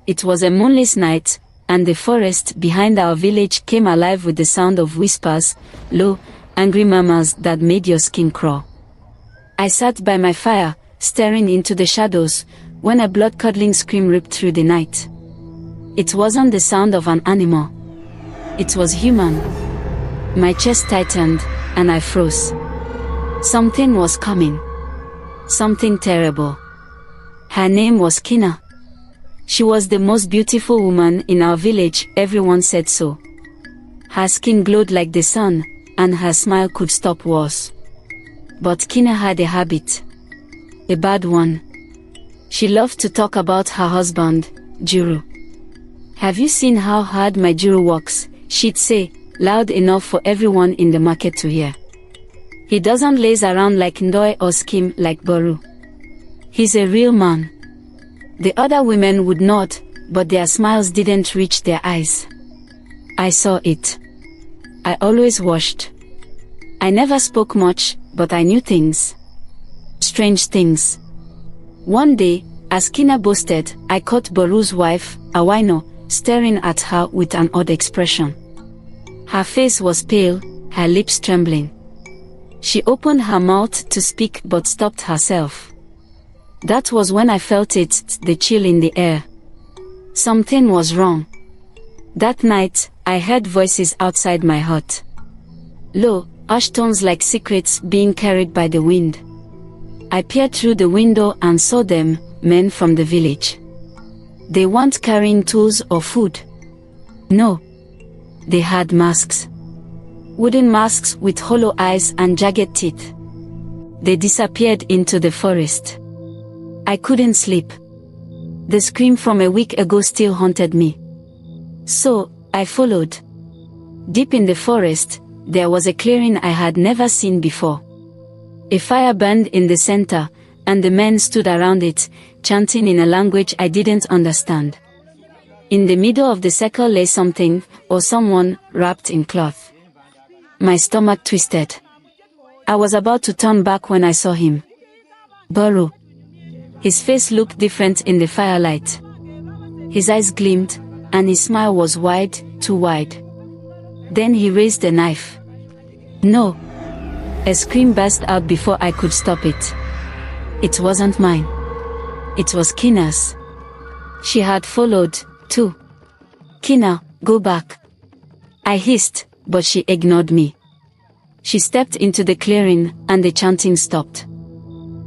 It was a moonless night, and the forest behind our village came alive with the sound of whispers, low, angry murmurs that made your skin crawl. I sat by my fire, staring into the shadows, when a blood-curdling scream ripped through the night. It wasn't the sound of an animal. It was human. My chest tightened, and I froze. Something was coming. Something terrible. Her name was Kina. She was the most beautiful woman in our village, everyone said so. Her skin glowed like the sun, and her smile could stop wars. But Kina had a habit. A bad one. She loved to talk about her husband, Juru. "Have you seen how hard my Juru works?" she'd say, loud enough for everyone in the market to hear. "He doesn't laze around like Ndoi or scheme like Boru. He's a real man." The other women would nod, but their smiles didn't reach their eyes. I saw it. I always watched. I never spoke much, but I knew things. Strange things. One day, as Kina boasted, I caught Boru's wife, Awino, staring at her with an odd expression. Her face was pale, her lips trembling. She opened her mouth to speak but stopped herself. That was when I felt it, the chill in the air. Something was wrong. That night, I heard voices outside my hut. Low, harsh tones like secrets being carried by the wind. I peered through the window and saw them, men from the village. They weren't carrying tools or food. No. They had masks. Wooden masks with hollow eyes and jagged teeth. They disappeared into the forest. I couldn't sleep. The scream from a week ago still haunted me. So, I followed. Deep in the forest, there was a clearing I had never seen before. A fire burned in the center, and the men stood around it, chanting in a language I didn't understand. In the middle of the circle lay something, or someone, wrapped in cloth. My stomach twisted. I was about to turn back when I saw him. Boru. His face looked different in the firelight. His eyes gleamed, and his smile was wide, too wide. Then he raised a knife. No! A scream burst out before I could stop it. It wasn't mine. It was Kina's. She had followed, too. "Kina, go back." I hissed, but she ignored me. She stepped into the clearing, and the chanting stopped.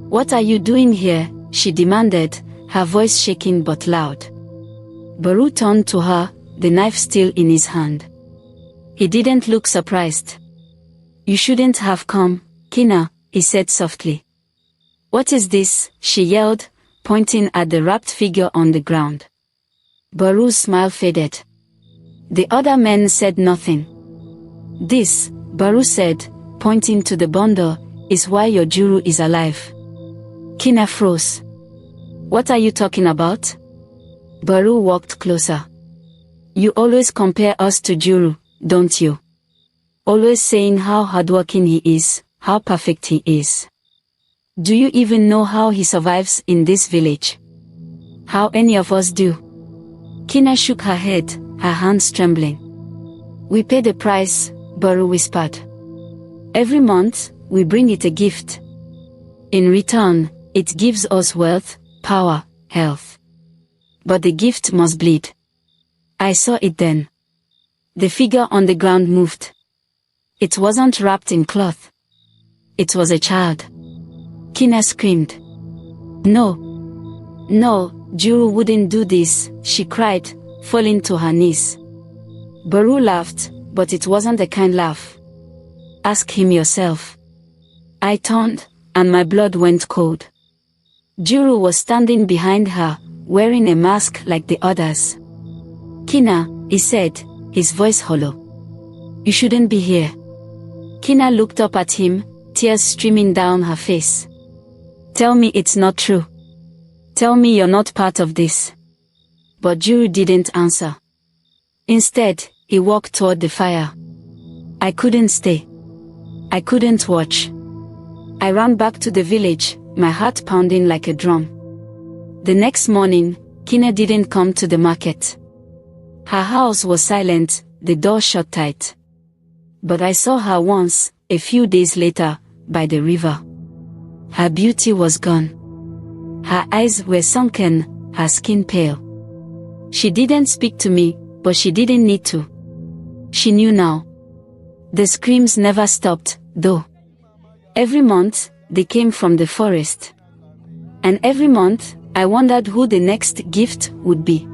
"What are you doing here?" she demanded, her voice shaking but loud. Boru turned to her, the knife still in his hand. He didn't look surprised. "You shouldn't have come, Kina," he said softly. "What is this?" she yelled, pointing at the wrapped figure on the ground. Boru's smile faded. The other men said nothing. "This," Boru said, pointing to the bundle, "is why your Juru is alive." Kina froze. "What are you talking about?" Boru walked closer. "You always compare us to Juru, don't you? Always saying how hardworking he is, how perfect he is. Do you even know how he survives in this village? How any of us do?" Kina shook her head, her hands trembling. "We pay the price," Boru whispered. "Every month, we bring it a gift. In return, it gives us wealth, power, health. But the gift must bleed." I saw it then. The figure on the ground moved. It wasn't wrapped in cloth. It was a child. Kina screamed. "No. No, Juru wouldn't do this," she cried, falling to her knees. Boru laughed, but it wasn't a kind laugh. "Ask him yourself." I turned, and my blood went cold. Juru was standing behind her, wearing a mask like the others. "Kina," he said, his voice hollow. "You shouldn't be here." Kina looked up at him, tears streaming down her face. "Tell me it's not true. Tell me you're not part of this." But Juru didn't answer. Instead, he walked toward the fire. I couldn't stay. I couldn't watch. I ran back to the village, my heart pounding like a drum. The next morning, Kine didn't come to the market. Her house was silent, the door shut tight. But I saw her once, a few days later, by the river. Her beauty was gone. Her eyes were sunken, her skin pale. She didn't speak to me, but she didn't need to. She knew now. The screams never stopped, though. Every month, they came from the forest. And every month, I wondered who the next gift would be.